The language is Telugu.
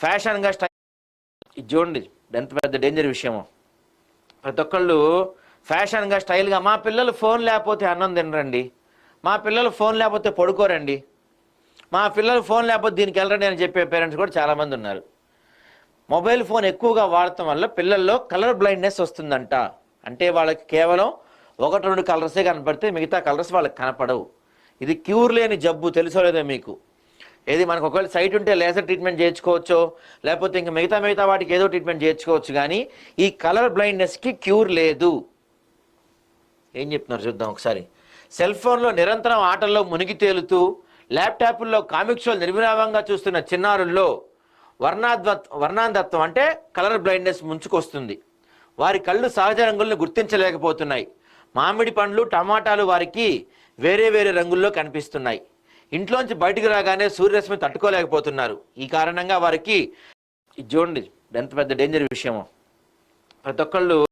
ఫ్యాషన్గా స్టైల్, ఇది చూడండి ఎంత పెద్ద డేంజర్ విషయమో. ప్రతి ఒక్కళ్ళు ఫ్యాషన్గా స్టైల్గా, మా పిల్లలు ఫోన్ లేకపోతే అన్నం తినరండి, మా పిల్లలు ఫోన్ లేకపోతే పడుకోరండి, మా పిల్లలు ఫోన్ లేకపోతే దీనికి వెళ్ళరండి అని చెప్పే పేరెంట్స్ కూడా చాలామంది ఉన్నారు. మొబైల్ ఫోన్ ఎక్కువగా వాడటం వల్ల పిల్లల్లో కలర్ బ్లైండ్నెస్ వస్తుందంట. అంటే వాళ్ళకి కేవలం 1-2 కలర్సే కనపడితే మిగతా కలర్స్ వాళ్ళకి కనపడవు. ఇది క్యూర్ లేని జబ్బు, తెలుసో లేదో మీకు. ఏది మనకు ఒకవేళ సైట్ ఉంటే లేజర్ ట్రీట్మెంట్ చేయించుకోవచ్చు, లేకపోతే ఇంకా మిగతా వాటికి ఏదో ట్రీట్మెంట్ చేయించుకోవచ్చు, కానీ ఈ కలర్ బ్లైండ్నెస్కి క్యూర్ లేదు. ఏం చెప్తున్నారు చూద్దాం ఒకసారి. సెల్ ఫోన్లో నిరంతరం ఆటల్లో మునిగి తేలుతూ ల్యాప్టాప్ల్లో కామిక్ షోలు నిర్విరామంగా చూస్తున్న చిన్నారుల్లో వర్ణాంధత్వం అంటే కలర్ బ్లైండ్నెస్ ముంచుకొస్తుంది. వారి కళ్ళు సహజ రంగులను గుర్తించలేకపోతున్నాయి. మామిడి పండ్లు, టమాటాలు వారికి వేరే వేరే రంగుల్లో కనిపిస్తున్నాయి. ఇంట్లోంచి బయటకు రాగానే సూర్యరశ్మి తట్టుకోలేకపోతున్నారు. ఈ కారణంగా వారికి, ఇది చూడండి ఎంత పెద్ద డేంజర్ విషయమో. ప్రతి ఒక్కళ్ళు